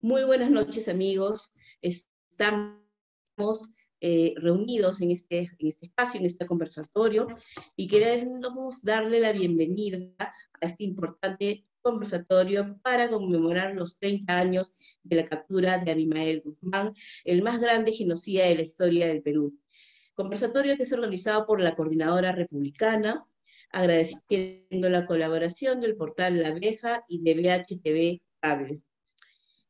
Muy buenas noches, amigos. Estamos reunidos en este espacio, en este conversatorio, y queremos darle la bienvenida a este importante conversatorio para conmemorar los 30 años de la captura de Abimael Guzmán, el más grande genocida de la historia del Perú. Conversatorio que es organizado por la Coordinadora Republicana, agradeciendo la colaboración del portal La Abeja y de BHTV Cable.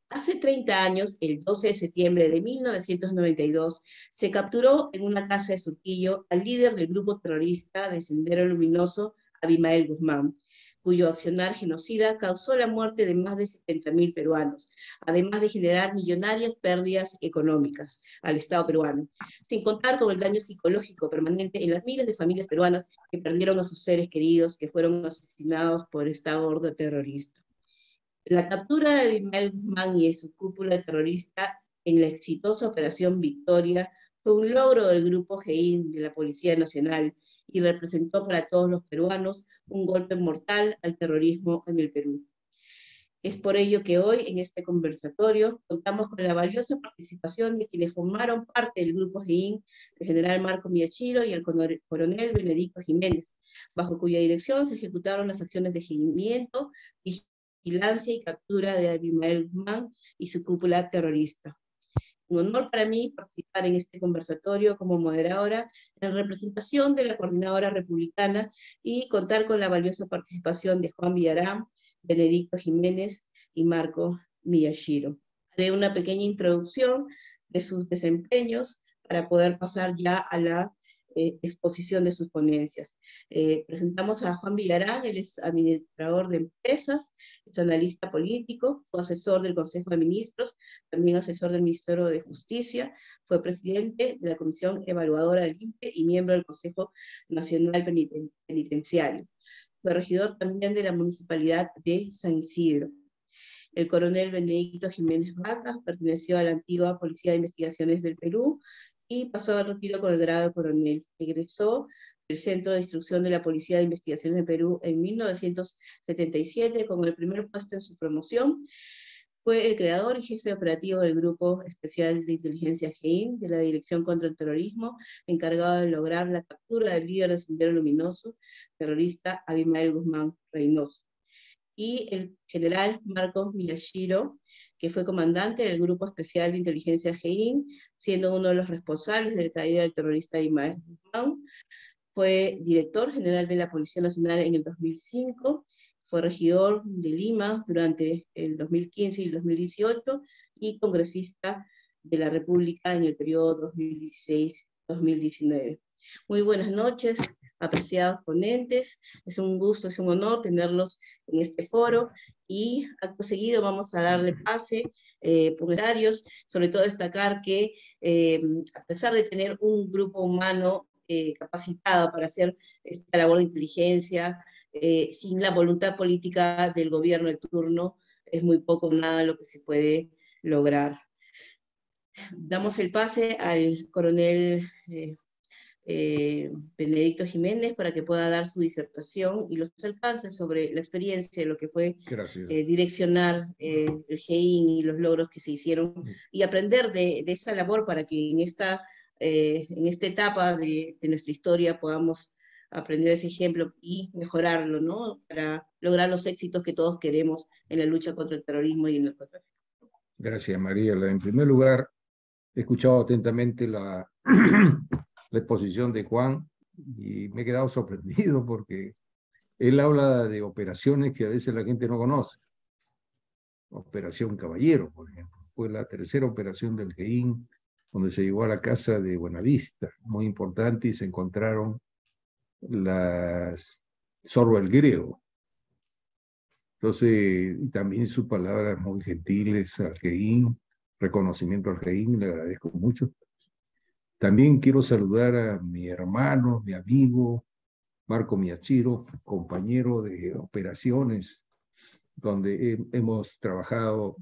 Hace 30 años, el 12 de septiembre de 1992, se capturó en una casa de Surquillo al líder del grupo terrorista de Sendero Luminoso, Abimael Guzmán, cuyo accionar genocida causó la muerte de más de 70.000 peruanos, además de generar millonarias pérdidas económicas al Estado peruano, sin contar con el daño psicológico permanente en las miles de familias peruanas que perdieron a sus seres queridos que fueron asesinados por esta horda terrorista. La captura de Abimael Guzmán y de su cúpula terrorista en la exitosa Operación Victoria fue un logro del Grupo GEIN de la Policía Nacional y representó para todos los peruanos un golpe mortal al terrorismo en el Perú. Es por ello que hoy, en este conversatorio, contamos con la valiosa participación de quienes formaron parte del Grupo GEIN, el general Marco Miyashiro y el coronel Benedicto Jiménez, bajo cuya dirección se ejecutaron las acciones de seguimiento, vigilancia y captura de Abimael Guzmán y su cúpula terrorista. Un honor para mí participar en este conversatorio como moderadora en representación de la Coordinadora Republicana y contar con la valiosa participación de Juan Villarán, Benedicto Jiménez y Marco Miyashiro. Haré una pequeña introducción de sus desempeños para poder pasar ya a la exposición de sus ponencias. Presentamos a Juan Villarán, él es administrador de empresas, es analista político, fue asesor del Consejo de Ministros, también asesor del Ministerio de Justicia, fue presidente de la Comisión Evaluadora del INPE y miembro del Consejo Nacional Penitenciario. Fue regidor también de la Municipalidad de San Isidro. El coronel Benedicto Jiménez Vacas perteneció a la antigua Policía de Investigaciones del Perú y pasó al retiro con el grado de coronel. Egresó del Centro de Instrucción de la Policía de Investigaciones del Perú en 1977 con el primer puesto en su promoción. Fue el creador y jefe operativo del Grupo Especial de Inteligencia GEIN de la Dirección contra el Terrorismo, encargado de lograr la captura del líder de Sendero Luminoso, terrorista Abimael Guzmán Reynoso. Y el general Marcos Miyashiro, que fue comandante del Grupo Especial de Inteligencia GEIN, siendo uno de los responsables de la caída del terrorista Abimael Guzmán. Fue director general de la Policía Nacional en el 2005, fue regidor de Lima durante el 2015 y el 2018 y congresista de la República en el periodo 2016-2019. Muy buenas noches, apreciados ponentes. Es un gusto, es un honor tenerlos en este foro y acto seguido vamos a darle pase, comentarios, sobre todo destacar que a pesar de tener un grupo humano capacitado para hacer esta labor de inteligencia, sin la voluntad política del gobierno de turno, es muy poco o nada lo que se puede lograr. Damos el pase al coronel Benedicto Jiménez para que pueda dar su disertación y los alcances sobre la experiencia de lo que fue direccionar el GEIN y los logros que se hicieron y aprender de esa labor para que en esta etapa de nuestra historia podamos aprender ese ejemplo y mejorarlo, ¿no? Para lograr los éxitos que todos queremos en la lucha contra el terrorismo y el narcotráfico. Gracias, Mariela. En primer lugar, he escuchado atentamente la exposición de Juan y me he quedado sorprendido porque él habla de operaciones que a veces la gente no conoce. Operación Caballero, por ejemplo. Fue la tercera operación del GEIN, donde se llegó a la casa de Buenavista, muy importante, y se encontraron las Zorro el Griego. Entonces, y también sus palabras muy gentiles al GEIN, reconocimiento al GEIN, le agradezco mucho. También quiero saludar a mi hermano, mi amigo, Marco Miyashiro, compañero de operaciones, donde hemos trabajado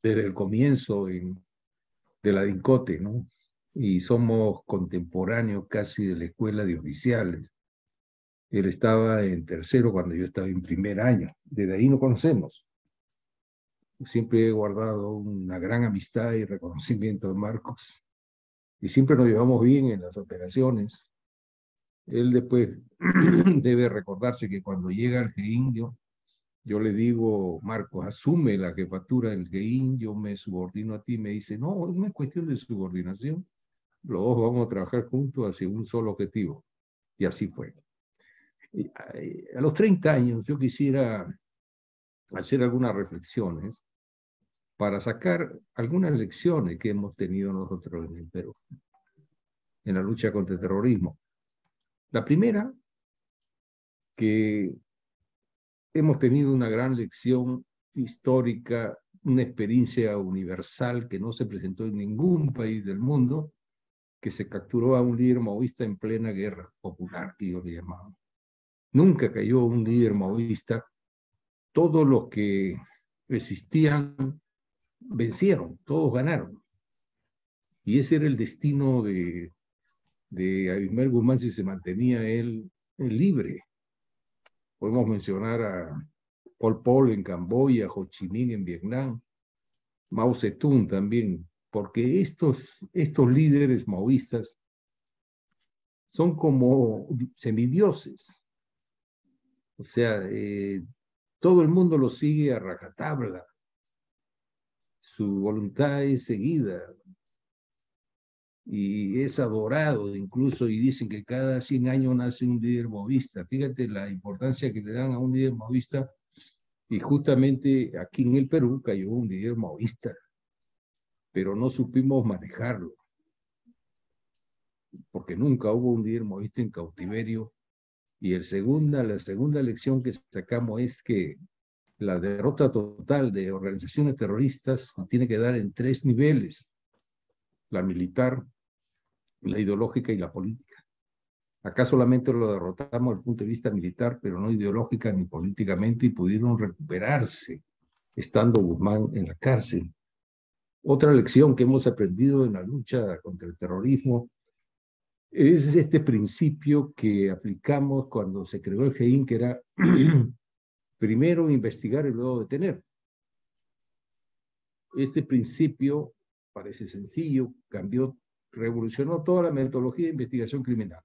desde el comienzo de la DINCOTE, ¿no? Y somos contemporáneos casi de la escuela de oficiales. Él estaba en tercero cuando yo estaba en primer año. Desde ahí nos conocemos. Siempre he guardado una gran amistad y reconocimiento de Marcos, y siempre nos llevamos bien en las operaciones. Él después debe recordarse que cuando llega al GEIN, yo le digo, Marcos, asume la jefatura del GEIN, yo me subordino a ti. Me dice, no, no es cuestión de subordinación, los dos vamos a trabajar juntos hacia un solo objetivo. Y así fue. Y a los 30 años yo quisiera hacer algunas reflexiones para sacar algunas lecciones que hemos tenido nosotros en el Perú, en la lucha contra el terrorismo. La primera, que hemos tenido una gran lección histórica, una experiencia universal que no se presentó en ningún país del mundo, que se capturó a un líder maoísta en plena guerra popular, que yo le llamaba. Nunca cayó un líder maoísta. Todos los que resistían vencieron, todos ganaron. Y ese era el destino de Abimael Guzmán si se mantenía él libre. Podemos mencionar a Pol Pot en Camboya, Ho Chi Minh en Vietnam, Mao Zedong también, porque estos líderes maoístas son como semidioses. O sea, todo el mundo los sigue a rajatabla. Su voluntad es seguida y es adorado incluso, y dicen que cada 100 años nace un líder maoísta. Fíjate la importancia que le dan a un líder maoísta, y justamente aquí en el Perú cayó un líder maoísta, pero no supimos manejarlo, porque nunca hubo un líder maoísta en cautiverio. Y la segunda lección que sacamos es que la derrota total de organizaciones terroristas se tiene que dar en 3 niveles: la militar, la ideológica y la política. Acá solamente lo derrotamos desde el punto de vista militar, pero no ideológica ni políticamente, y pudieron recuperarse estando Guzmán en la cárcel. Otra lección que hemos aprendido en la lucha contra el terrorismo es este principio que aplicamos cuando se creó el GEIN, que era primero investigar y luego detener. Este principio parece sencillo, cambió, revolucionó toda la metodología de investigación criminal.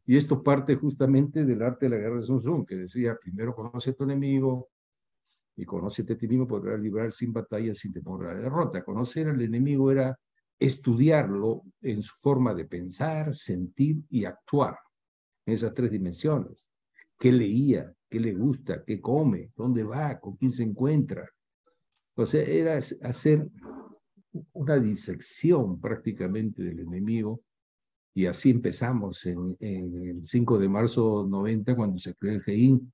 Y esto parte justamente del arte de la guerra de Sun Tzu, que decía, primero conoce a tu enemigo y conócete a ti mismo, podrás librar sin batalla, sin temor a la derrota. Conocer al enemigo era estudiarlo en su forma de pensar, sentir y actuar, en esas 3 dimensiones. ¿Qué leía? ¿Qué le gusta? ¿Qué come? ¿Dónde va? ¿Con quién se encuentra? O sea, era hacer una disección prácticamente del enemigo. Y así empezamos en el 5 de marzo 90, cuando se creó el GEIN,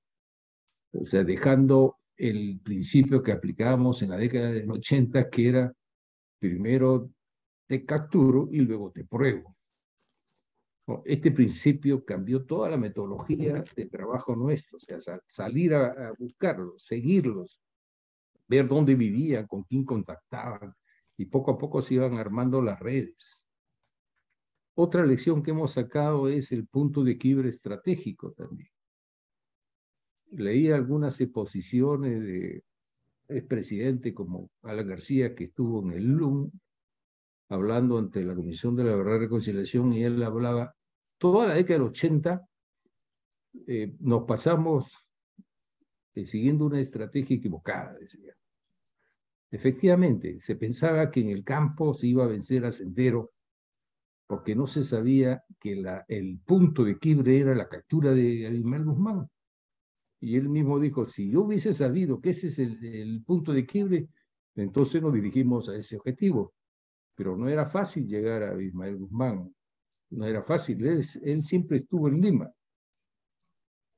o sea, dejando el principio que aplicábamos en la década del 80, que era primero te capturo y luego te pruebo. Este principio cambió toda la metodología de trabajo nuestro, o sea, salir a buscarlos, seguirlos, ver dónde vivían, con quién contactaban, y poco a poco se iban armando las redes. Otra lección que hemos sacado es el punto de quiebre estratégico también. Leí algunas exposiciones de expresidente como Alan García, que estuvo en el LUN, hablando ante la Comisión de la Verdad y Reconciliación, y él hablaba, toda la década del 80 nos pasamos siguiendo una estrategia equivocada, decía. Efectivamente, se pensaba que en el campo se iba a vencer a Sendero, porque no se sabía que el punto de quiebre era la captura de Abimael Guzmán. Y él mismo dijo, si yo hubiese sabido que ese es el punto de quiebre, entonces nos dirigimos a ese objetivo. Pero no era fácil llegar a Abimael Guzmán, no era fácil, él siempre estuvo en Lima.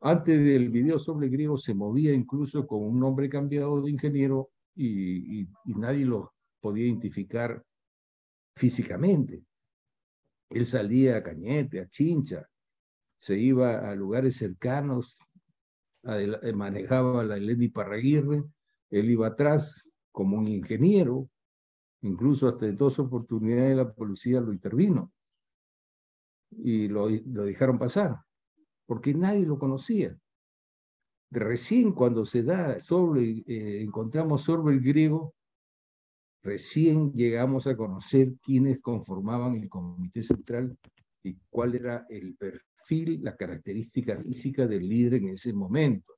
Antes del video sobre griego se movía incluso con un nombre cambiado de ingeniero, y nadie lo podía identificar físicamente. Él salía a Cañete, a Chincha, se iba a lugares cercanos, manejaba la Eleni Parraguirre, él iba atrás como un ingeniero, incluso hasta en 2 oportunidades la policía lo intervino y lo dejaron pasar, porque nadie lo conocía. recién cuando se da sobre, encontramos sobre el griego, recién llegamos a conocer quiénes conformaban el comité central y cuál era el perfil, la característica física del líder en ese momento.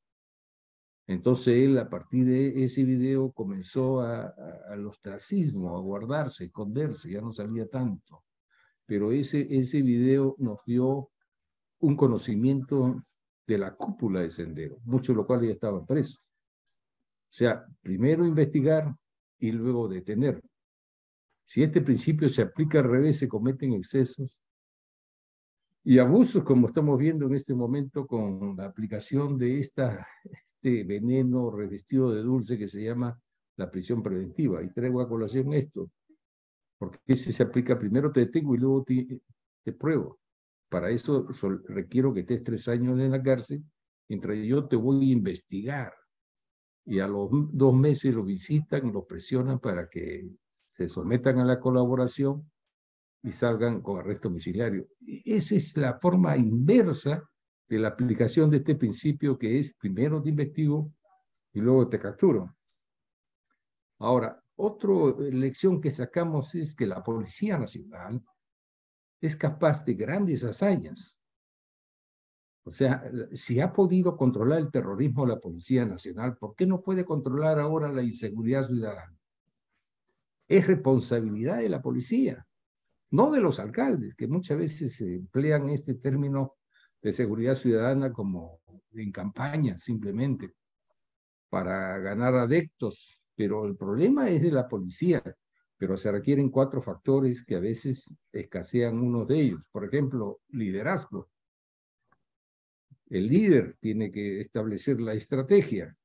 Entonces él, a partir de ese video, comenzó al ostracismo, a guardarse, a esconderse, ya no salía tanto. Pero ese video nos dio un conocimiento de la cúpula de Sendero, muchos de los cuales ya estaban presos. O sea, primero investigar y luego detener. Si este principio se aplica al revés, se cometen excesos y abusos, como estamos viendo en este momento con la aplicación de este veneno revestido de dulce que se llama la prisión preventiva. Y traigo a colación esto, porque ese se aplica, primero te detengo y luego te pruebo. Para eso requiero que estés 3 años en la cárcel, mientras yo te voy a investigar. Y a los 2 meses lo visitan, lo presionan para que se sometan a la colaboración y salgan con arresto domiciliario. Esa es la forma inversa de la aplicación de este principio, que es primero te investigo y luego te capturo. Ahora, otra lección que sacamos es que la Policía Nacional es capaz de grandes hazañas. O sea, si ha podido controlar el terrorismo la Policía Nacional, ¿por qué no puede controlar ahora la inseguridad ciudadana? Es responsabilidad de la policía, no de los alcaldes, que muchas veces emplean este término de seguridad ciudadana como en campaña, simplemente, para ganar adeptos. Pero el problema es de la policía, pero se requieren 4 factores que a veces escasean uno de ellos. Por ejemplo, liderazgo. El líder tiene que establecer la estrategia.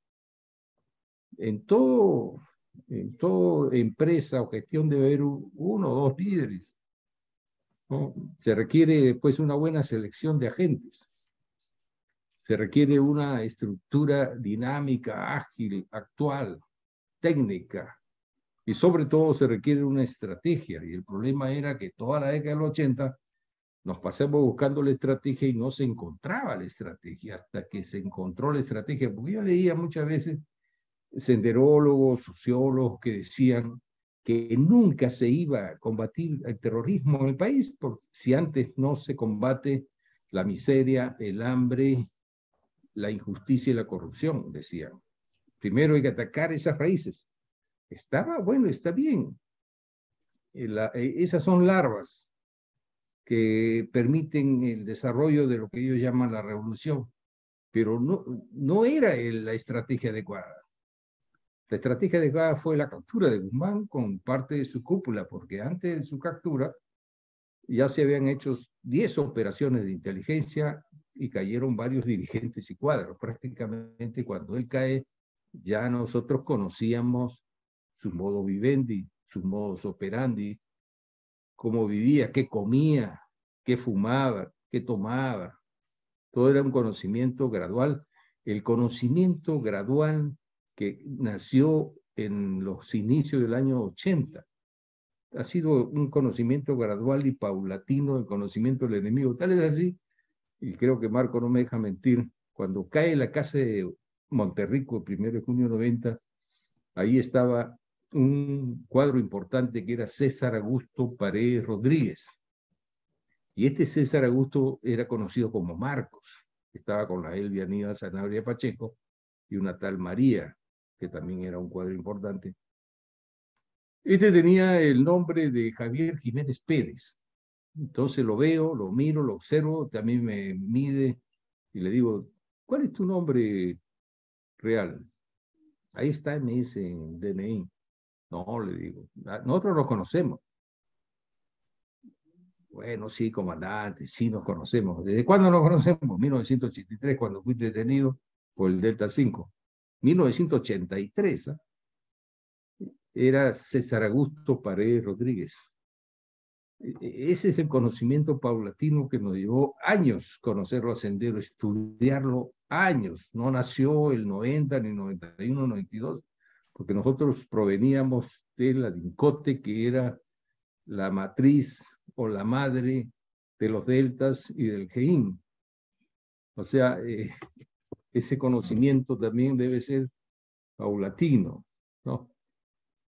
En todo empresa o gestión debe haber 1 o 2 líderes, ¿no? Se requiere pues una buena selección de agentes. Se requiere una estructura dinámica, ágil, actual, técnica. Y sobre todo se requiere una estrategia. Y el problema era que toda la década del 80 nos pasamos buscando la estrategia y no se encontraba la estrategia hasta que se encontró la estrategia. Porque yo leía muchas veces senderólogos, sociólogos que decían que nunca se iba a combatir el terrorismo en el país si antes no se combate la miseria, el hambre, la injusticia y la corrupción, decían. Primero hay que atacar esas raíces. Estaba bueno, está bien. Esas son larvas que permiten el desarrollo de lo que ellos llaman la revolución, pero no era la estrategia adecuada. La estrategia adecuada fue la captura de Guzmán con parte de su cúpula, porque antes de su captura ya se habían hecho 10 operaciones de inteligencia y cayeron varios dirigentes y cuadros. Prácticamente cuando él cae, ya nosotros conocíamos su modo vivendi, sus modos operandi, cómo vivía, qué comía, qué fumaba, qué tomaba. Todo era un conocimiento gradual. El conocimiento gradual que nació en los inicios del año 80 ha sido un conocimiento gradual y paulatino, el conocimiento del enemigo. Tal es así, y creo que Marco no me deja mentir, cuando cae la casa de Monterrico, el 1 de junio 90, ahí estaba un cuadro importante que era César Augusto Paredes Rodríguez. Y este César Augusto era conocido como Marcos. Estaba con la Elvia Aníbal Sanabria Pacheco y una tal María, que también era un cuadro importante. Este tenía el nombre de Javier Jiménez Pérez. Entonces lo veo, lo miro, lo observo, también me mide y le digo, ¿cuál es tu nombre real? Ahí está, me dice en DNI. No, le digo, nosotros nos conocemos. Bueno, sí, comandante, sí nos conocemos. ¿Desde cuándo nos conocemos? 1983, cuando fui detenido por el Delta 5. 1983, ¿eh? Era César Augusto Paredes Rodríguez. Ese es el conocimiento paulatino que nos llevó años conocerlo a Sendero, estudiarlo años. No nació el 90, ni 91, 92, porque nosotros proveníamos de la DINCOTE, que era la matriz o la madre de los deltas y del GEIN. O sea, ese conocimiento también debe ser paulatino, ¿no?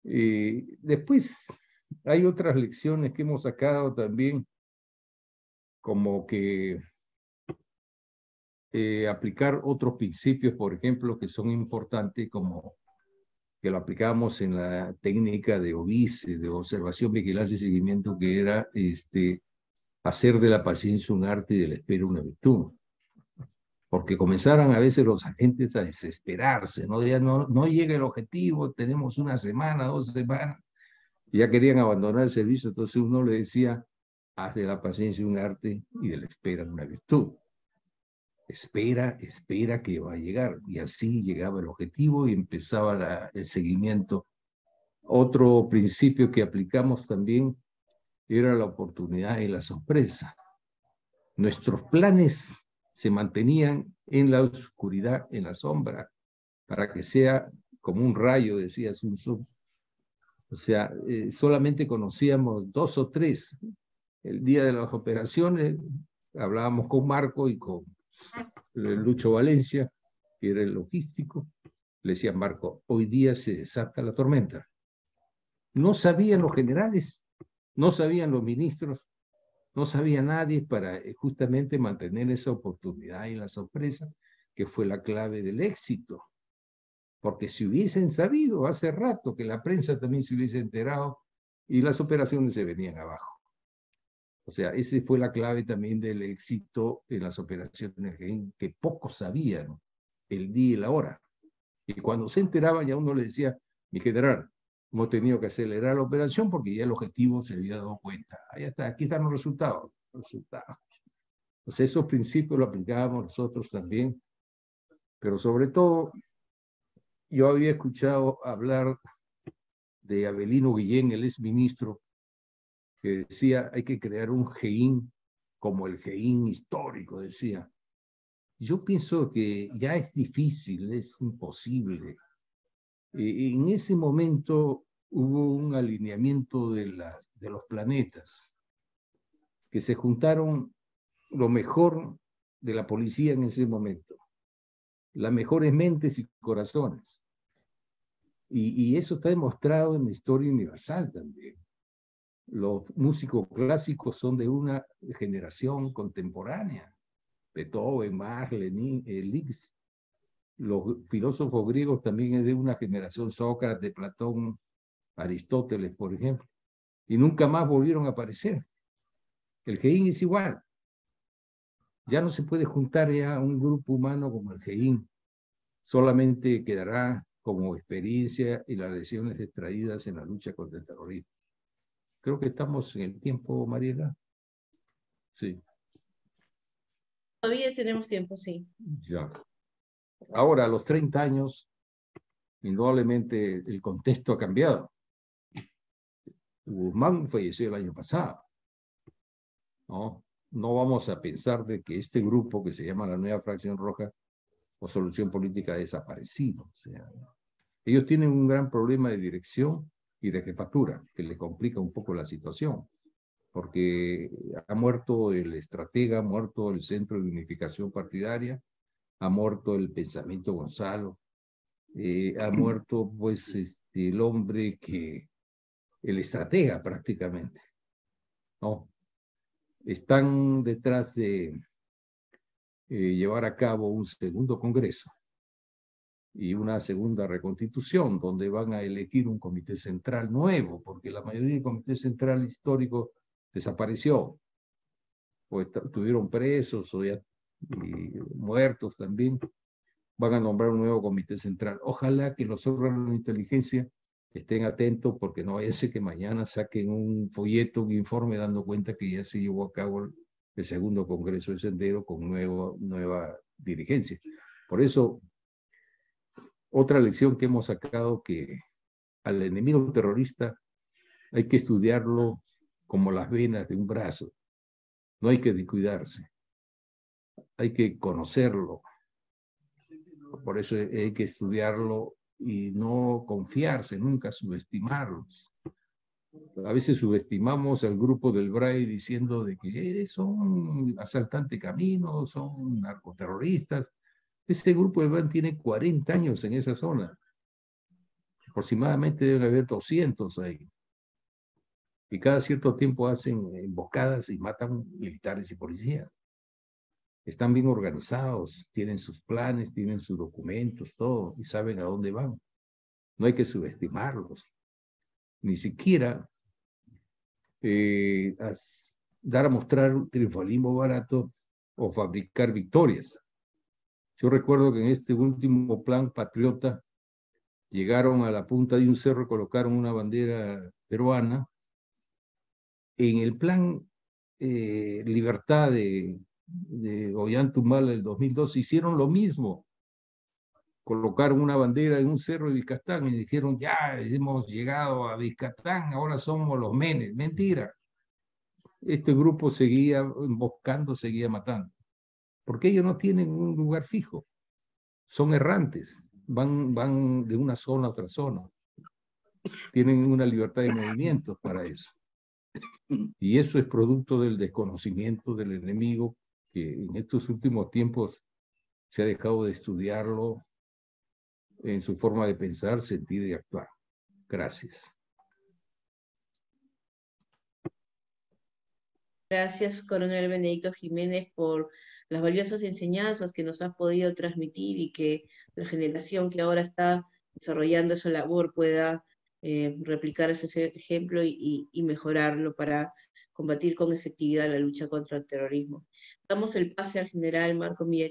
Después hay otras lecciones que hemos sacado también, como que aplicar otros principios, por ejemplo, que son importantes, como que lo aplicamos en la técnica de OVISE, de observación, vigilancia y seguimiento, que era hacer de la paciencia un arte y de la espera una virtud. Porque comenzaron a veces los agentes a desesperarse, ¿no? Ya no llega el objetivo, tenemos una semana, 2 semanas, y ya querían abandonar el servicio, entonces uno le decía, haz de la paciencia un arte y de la espera una virtud. Espera que va a llegar, y así llegaba el objetivo y empezaba el seguimiento. Otro principio que aplicamos también era la oportunidad y la sorpresa. Nuestros planes se mantenían en la oscuridad, en la sombra, para que sea como un rayo, decía Sun Tzu. O sea, solamente conocíamos 2 o 3. El día de las operaciones hablábamos con Marco y con Lucho Valencia, que era el logístico. Le decía Marco, hoy día se desata la tormenta. No sabían los generales, no sabían los ministros, no sabía nadie para justamente mantener esa oportunidad y la sorpresa, que fue la clave del éxito. Porque si hubiesen sabido hace rato, que la prensa también se hubiese enterado, y las operaciones se venían abajo. O sea, esa fue la clave también del éxito en las operaciones, que pocos sabían el día y la hora. Y cuando se enteraban, ya uno le decía, mi general, hemos tenido que acelerar la operación porque ya el objetivo se había dado cuenta. Ahí está, aquí están los resultados. Pues esos principios los aplicábamos nosotros también, pero sobre todo, yo había escuchado hablar de Avelino Guillén, el exministro, que decía, hay que crear un GEIN como el GEIN histórico, decía. Yo pienso que ya es difícil, es imposible. En ese momento hubo un alineamiento de los planetas, que se juntaron lo mejor de la policía en ese momento, las mejores mentes y corazones. Y eso está demostrado en la historia universal también. Los músicos clásicos son de una generación contemporánea, Beethoven, Bach, Liszt. Los filósofos griegos también es de una generación, Sócrates, Platón, Aristóteles, por ejemplo, y nunca más volvieron a aparecer. El GEIN es igual. Ya no se puede juntar ya un grupo humano como el GEIN. Solamente quedará como experiencia y las lesiones extraídas en la lucha contra el terrorismo. Creo que estamos en el tiempo, Mariela. Sí. Todavía tenemos tiempo, sí. Ya. Ahora, a los 30 años, indudablemente el contexto ha cambiado. Guzmán falleció el año pasado. No vamos a pensar de que este grupo que se llama la Nueva Fracción Roja o Solución Política ha desaparecido. O sea, ellos tienen un gran problema de dirección y de jefatura, que le complica un poco la situación, porque ha muerto el estratega, ha muerto el centro de unificación partidaria, ha muerto el pensamiento Gonzalo, ha muerto pues el hombre el estratega prácticamente, ¿no? Están detrás de llevar a cabo un segundo congreso y una segunda reconstitución, donde van a elegir un comité central nuevo, porque la mayoría del comité central histórico desapareció, o estuvieron presos, o ya muertos también. Van a nombrar un nuevo comité central. Ojalá que los órganos de inteligencia estén atentos, porque no vaya a ser que mañana saquen un folleto, un informe dando cuenta que ya se llevó a cabo el segundo Congreso de Sendero con nueva dirigencia. Por eso, otra lección que hemos sacado, que al enemigo terrorista hay que estudiarlo como las venas de un brazo. No hay que descuidarse. Hay que conocerlo. Por eso hay que estudiarlo y no confiarse, nunca subestimarlos. A veces subestimamos al grupo del BRAE diciendo de que son asaltantes caminos, son narcoterroristas, Ese grupo de BAN tiene 40 años en esa zona. Aproximadamente deben haber 200 ahí. Y cada cierto tiempo hacen emboscadas y matan militares y policías. Están bien organizados, tienen sus planes, tienen sus documentos, todo, y saben a dónde van. No hay que subestimarlos. Ni siquiera dar a mostrar un triunfalismo barato o fabricar victorias. Yo recuerdo que en este último plan patriota llegaron a la punta de un cerro y colocaron una bandera peruana. En el plan Libertad de Ollantaytamala del 2002 hicieron lo mismo. Colocaron una bandera en un cerro de Vizcatán y dijeron, ya hemos llegado a Vizcatán, ahora somos los menes. Mentira. Este grupo seguía emboscando, seguía matando. Porque ellos no tienen un lugar fijo. Son errantes. Van de una zona a otra zona. Tienen una libertad de movimiento para eso. Y eso es producto del desconocimiento del enemigo, que en estos últimos tiempos se ha dejado de estudiarlo en su forma de pensar, sentir y actuar. Gracias. Gracias, Coronel Benedicto Jiménez, por las valiosas enseñanzas que nos has podido transmitir y que la generación que ahora está desarrollando esa labor pueda replicar ese ejemplo y mejorarlo para combatir con efectividad la lucha contra el terrorismo. Damos el pase al general Marco Miguel